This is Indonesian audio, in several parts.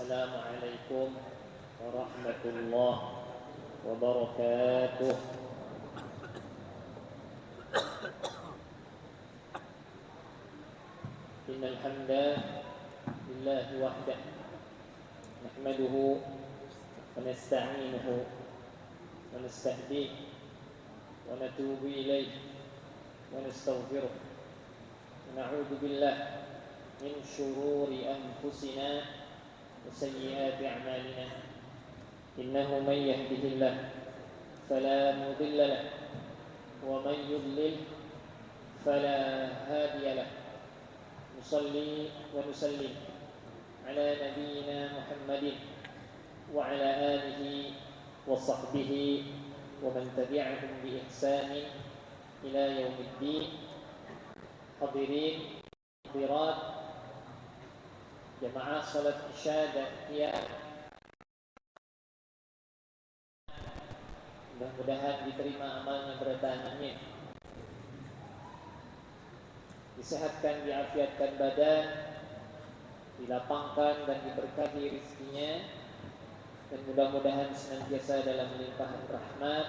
Assalamualaikum warahmatullahi wabarakatuh. Innal hamdalillah wahdahu nahmaduhu wa nasta'inuhu wa nastahdihi wa natubu ilayhi wa nastaghfiruh wa na'udzu billahi min shururi anfusina وسيئات أعمالنا إنه من يهده الله فلا مضل له ومن يضلل فلا هادي له نصلي ونسلم على نبينا محمد وعلى آله وصحبه ومن تبعهم بإحسان إلى يوم الدين. حاضرين حاضرات jamaah salat isya dan qiyam, mudah-mudahan diterima amalnya berdahannya, disehatkan, diafiatkan badan, dilapangkan dan diberkahi rezekinya, dan mudah-mudahan senantiasa dalam limpahan rahmat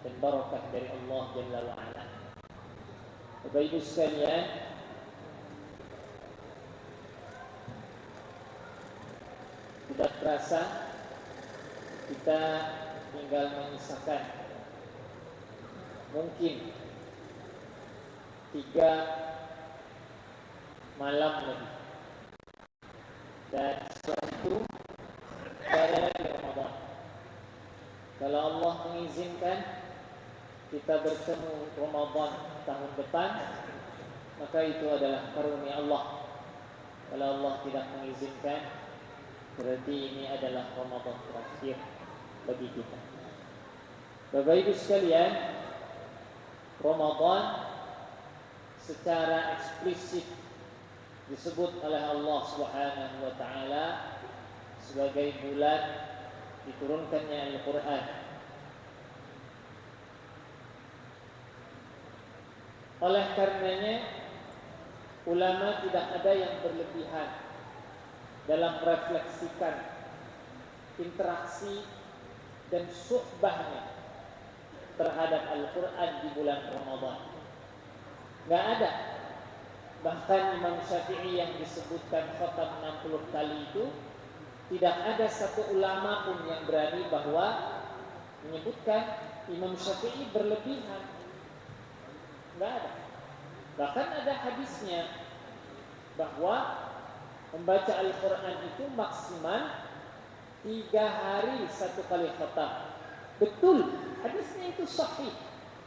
dan barakah dari Allah Jalla wa'ala. Bapak Ibu sekalian, tidak terasa kita tinggal menyisakan mungkin 3 malam lagi, dan setelah itu pada Ramadan. Kalau Allah mengizinkan kita bertemu Ramadan tahun depan, maka itu adalah karunia Allah. Kalau Allah tidak mengizinkan, berarti ini adalah Ramadan terakhir bagi kita. Bapak Ibu sekalian, Ramadan secara eksplisit disebut oleh Allah Subhanahu wa taala sebagai bulan diturunkannya Al-Qur'an. Oleh karenanya ulama tidak ada yang berlebihan dalam merefleksikan interaksi dan suhbahnya terhadap Al-Quran di bulan Ramadan. Gak ada. Bahkan Imam Syafi'i yang disebutkan khatam 60 kali itu, tidak ada satu ulama pun yang berani bahwa menyebutkan Imam Syafi'i berlebihan. Gak ada. Bahkan ada hadisnya bahwa membaca Al-Quran itu maksimal 3 hari 1 kali khatam. Betul, hadisnya itu sahih.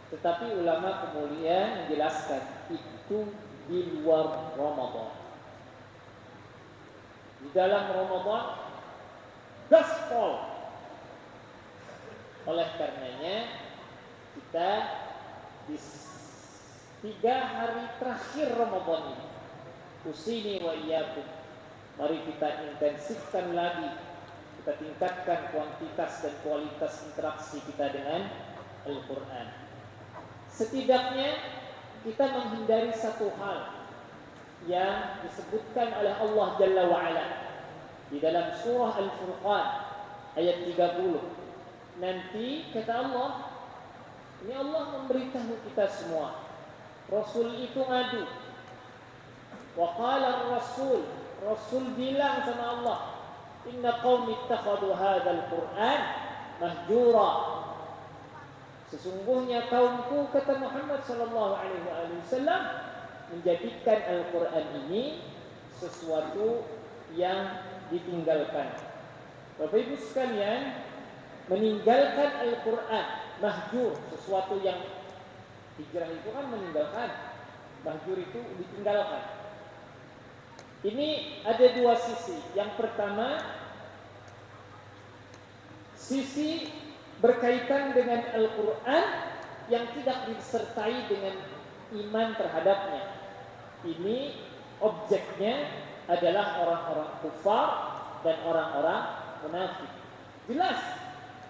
Tetapi ulama kemudian menjelaskan itu di luar Ramadan. Di dalam Ramadan gaspol. Oleh karenanya kita di 3 hari terakhir Ramadan ini, usini wa iyyakum, mari kita intensifkan lagi, kita tingkatkan kuantitas dan kualitas interaksi kita dengan Al-Quran. Setidaknya kita menghindari satu hal yang disebutkan oleh Allah Jalla wa'ala di dalam surah Al-Furqan ayat 30. Nanti kata Allah, ini Allah memberitahu kita semua, Rasul itu ngadu. Wa qala Rasul, Rasul bilang sama Allah, inna qaumi ittakhadhu hadzal Qur'an mahjura. Sesungguhnya kaumku, kata Muhammad sallallahu alaihi wasallam, menjadikan Al-Qur'an ini sesuatu yang ditinggalkan. Bapak Ibu sekalian, meninggalkan Al-Qur'an, mahjur, sesuatu yang hijrah itu kan meninggalkan, mahjur itu ditinggalkan. Ini ada 2 sisi. Yang pertama, sisi berkaitan dengan Al-Quran yang tidak disertai dengan iman terhadapnya. Ini objeknya adalah orang-orang kufar dan orang-orang munafik. Jelas,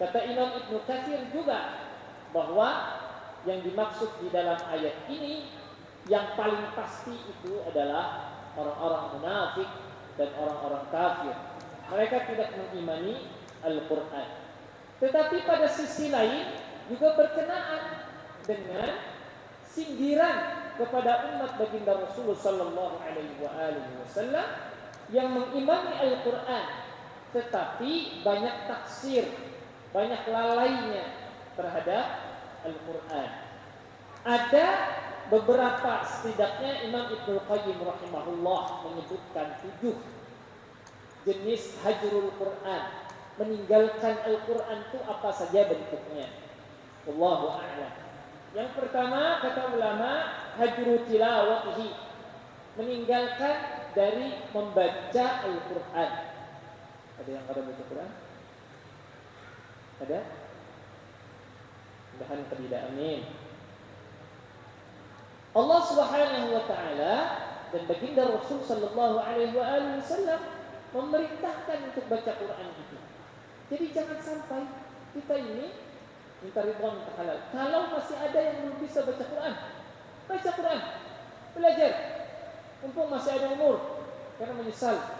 kata Imam Ibnu Katsir juga, bahwa yang dimaksud di dalam ayat ini yang paling pasti itu adalah orang-orang munafik dan orang-orang kafir. mereka tidak mengimani Al-Quran. Tetapi pada sisi lain juga berkenaan dengan sindiran kepada umat baginda Rasulullah sallallahu alaihi wasallam yang mengimani Al-Quran tetapi banyak taksir, banyak lalainya terhadap Al-Quran. Ada beberapa, setidaknya Imam Ibnu Qayyim rahimahullah menyebutkan 7 jenis hajrul Quran, meninggalkan Al-Quran itu apa saja bentuknya. Wallahu a'lam. Yang pertama kata ulama, hajru tilawatihi, meninggalkan dari membaca Al-Quran. Ada yang pada baca Quran? Ada? Mudah-mudahan tidak, amin. Allah Subhanahu wa taala dan baginda Rasul sallallahu alaihi wasallam memerintahkan untuk baca Quran itu. Jadi jangan sampai kita ini minta ridwan minta halal. Kalau masih ada yang belum bisa baca Quran, baca Quran, belajar. Mumpung masih ada umur, karena menyesal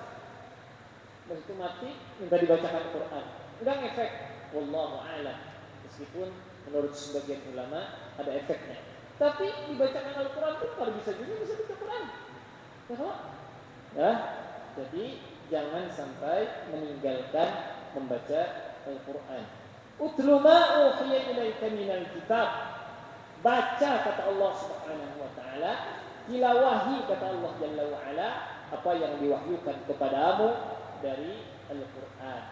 begitu mati minta dibacakan Quran. Enggak ngefek, wallahu a'lam. Meskipun menurut sebagian ulama ada efeknya. Tapi dibacakan Al-Quran pun kalau bisa juga bisa baca Quran. Ya, jadi jangan sampai meninggalkan membaca Al-Quran. Utlu ma uhiya ilaika minal kitab. Baca kata Allah Subhanahu wa taala, tilawahi kata Allah Jalla wa ala apa yang diwahyukan kepadamu dari Al-Quran.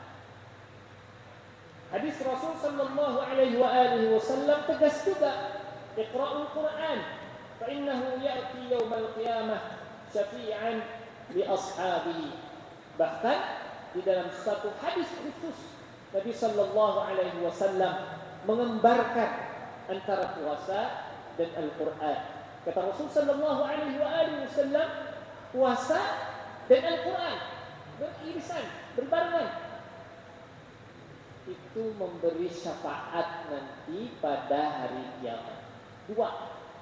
Hadis Rasul sallallahu alaihi wasallam tegas juga, iqra'ul Quran fa innahu ya'ti yaumal qiyamah syafi'an li ashabihi. Bahkan di dalam satu hadis khusus Nabi sallallahu alaihi wasallam mengembarkan antara puasa dan Al-Quran. Kata Rasul sallallahu alaihi wasallam, puasa dan Al-Quran beririsan, berbarengan. Itu memberi syafaat nanti pada hari kiamat. 2,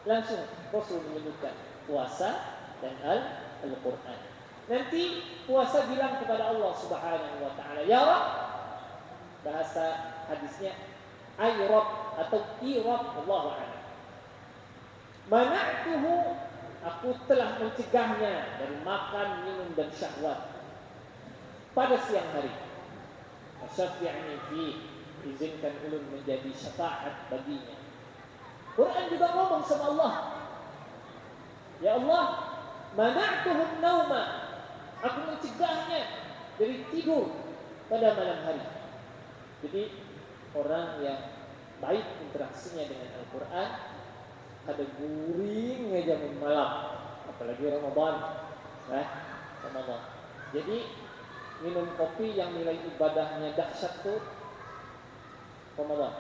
langsung Rasul menyebutkan puasa dan Al-Quran. Nanti puasa bilang kepada Allah Subhanahu wa taala, ya Rabb, bahasa hadisnya ay Rabb atau i Rabb, Allahu a'lam. Mana'tuhu, aku telah mencegahnya dari makan, minum dan syahwat pada siang hari. Syafi'ani fi, izinkan ulun menjadi syafaat baginya. Quran juga ngomong sama Allah, ya Allah, mana'tuhum nauma, aku mencegahnya dari tidur pada malam hari. Jadi orang yang baik interaksinya dengan Al-Quran, ada guring aja malam, apalagi Ramadan, Ramadan. Jadi minum kopi yang nilai ibadahnya dahsyat tuh Ramadan.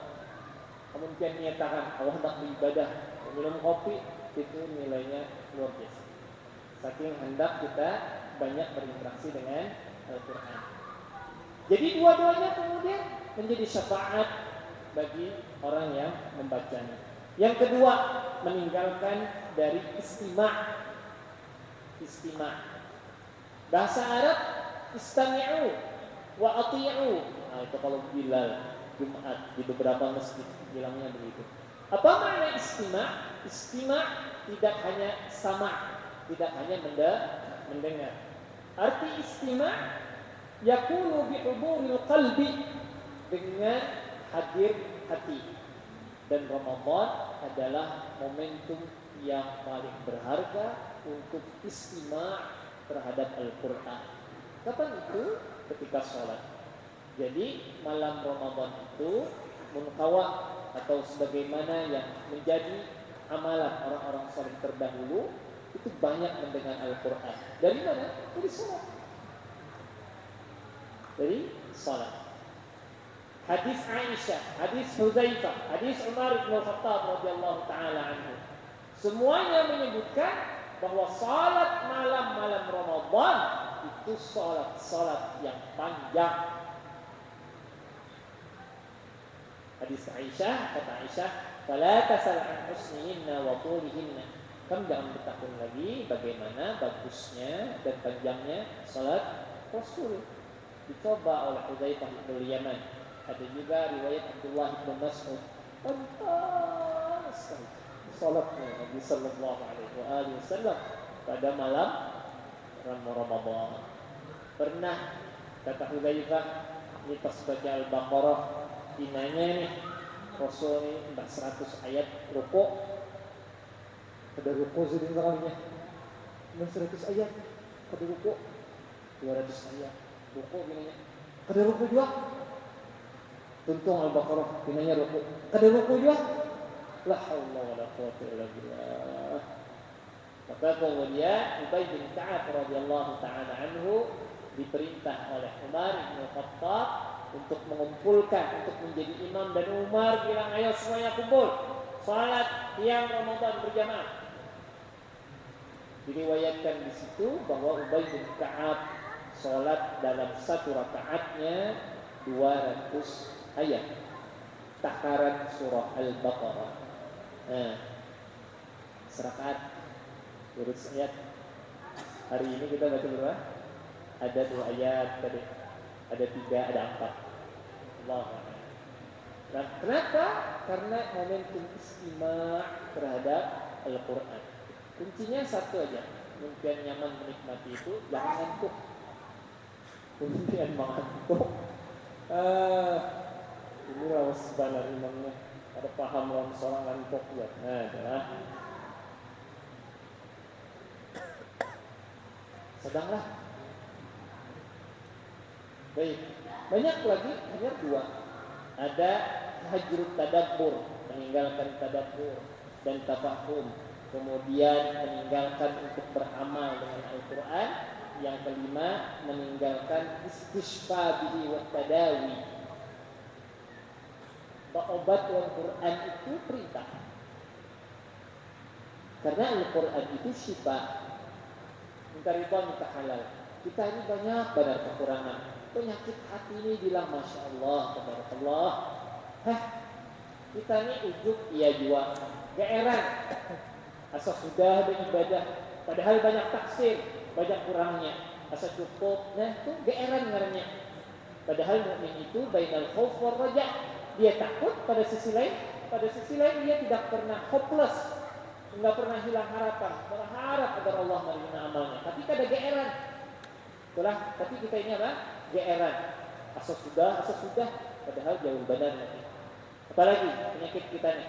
Kemudian niatakan Allah hendak beribadah, minum kopi itu nilainya luar biasa. Saking hendak kita banyak berinteraksi dengan Al-Quran. Jadi dua-duanya kemudian menjadi syafaat bagi orang yang membacanya. Yang kedua, meninggalkan dari istima'. Bahasa Arab istami'u wa ati'u. Nah, itu kalau Bilal Jumat di beberapa masjid bilangnya begitu. Apa makna istima'? Istima' tidak hanya sama, tidak hanya mendengar. Arti istima' yakunu bi huduril qalbi, dengan hadir hati. Dan Ramadan adalah momentum yang paling berharga untuk istima' terhadap Al-Quran. Kapan itu? Ketika sholat. Jadi malam Ramadan itu munqawah atau sebagaimana yang menjadi amalan orang-orang saleh terdahulu, itu banyak mendengar Al-Quran. Dari mana? Dari sholat. Dari sholat. Hadis Aisyah, hadis Hudzaifah, hadis Umar bin Khattab radhiyallahu taala anhu, semuanya menyebutkan bahwa salat malam-malam Ramadan itu salat yang panjang. Hadis Aisyah, kata Aisyah, "Fala tasal an husnihinna wa tulihinna." Kamu jangan bertakun lagi bagaimana bagusnya dan panjangnya salat Rasul. dicoba oleh Hudzaifah bin Yaman. Ada juga riwayat Abdullah bin Mas'ud. Pantas sekali salatnya Nabi sallallahu alaihi wasallam pada malam Ramadan. Pernah kata Hudzaifah, ini pas baca Al-Baqarah, dinanya nih Rasul ini 100 ayat rukuk. Ada rukuk sebenarnya 100 ayat, ada rukuk 200 ayat rukuk gini, ada rukuk juga. Tuntung Al-Baqarah dinanya rukuk, ada rukuk juga. La haula wala quwwata illa billah. Maka kemudian Ubay bin Ka'ab radhiyallahu taala anhu diperintah oleh Umar bin Khattab untuk mengumpulkan, untuk menjadi imam, dan Umar bilang, ayo semuanya kumpul salat tiang Ramadan berjamaah. Diriwayatkan di situ bahwa Ubay bin Ka'ab salat dalam satu rakaatnya 200 ayat takaran surah Al-Baqarah. Serakaat 200 ayat. Hari ini kita baca berapa? Ada 2 ayat tadi, ada 3, ada 4. Allah. Nah, kenapa? Karena momentum istima' terhadap Al-Quran. Kuncinya satu aja, impian nyaman menikmati itu, jangan ngantuk. Impian mengantuk. Ini rawas sebanar imamnya. Ada paham orang seorang ngantuk ya. Nah, adalah sedanglah. Baik, banyak lagi, hanya 2. Ada hajrut tadabbur, meninggalkan tadabbur dan tafahum. Kemudian meninggalkan untuk beramal dengan Al-Quran. Yang kelima, meninggalkan istishfa bihi wa tadawi. Obat Al-Quran itu perintah. Karena Al-Quran itu syifa. Minta riba, minta halal. Kita ini banyak benar kekurangan. Penyakit hati ini bilang Masya Allah, Tabarakallah. Kita ini ujuk, iya jua. Geeran. Asal sudah beribadah, padahal banyak taksir, banyak kurangnya. Asal cukup, nah itu geeran ngarannya. Padahal mukmin itu bainal khauf war raja. Dia takut pada sisi lain dia tidak pernah hopeless, enggak pernah hilang harapan, berharap agar Allah menerima amalnya. Tapi kada geeran. Itulah, tapi kita ini apa? Geeran. Asal sudah, padahal jauh benar nanti. Apalagi penyakit kita nih,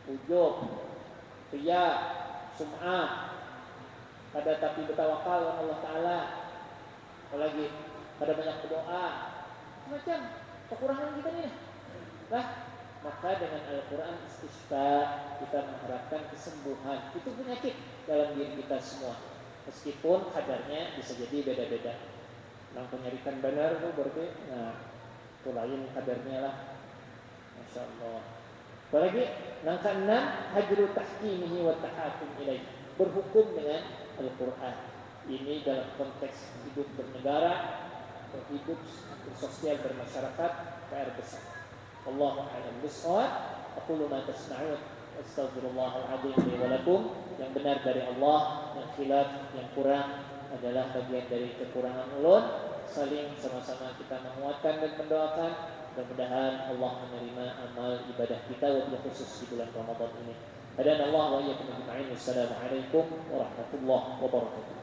ujub, riya, sum'ah, pada tapi bertawakal kepada Allah Ta'ala. Apalagi pada banyak berdoa, macam kekurangan kita nih. Nah, maka dengan Al-Quran istisqa kita mengharapkan kesembuhan. Itu penyakit dalam diri kita semua. Meskipun kadarnya bisa jadi beda-beda. Yang penyarikan benar itu berarti, nah itu lain kadarnya lah. Masya Allah. Apalagi yang keenam, hajru tahkimihi wa tahakum ilaih. Berhukum dengan Al-Quran. Ini dalam konteks hidup bernegara, hidup bersosial, bermasyarakat, PR besar. Allahu a'lam bishawab. Aqulu ma tasma'un. Astaghfirullahal azim li wa lakum. Yang benar dari Allah, yang khilaf, yang kurang adalah bagian dari kekurangan ulun. Saling sama-sama kita menguatkan dan mendoakan. Mudah-mudahan Allah menerima amal ibadah kita, wabil khusus di bulan Ramadan ini. Hadana Allah wa iyyakum ajma'in. Wassalamualaikum warahmatullahi wabarakatuh.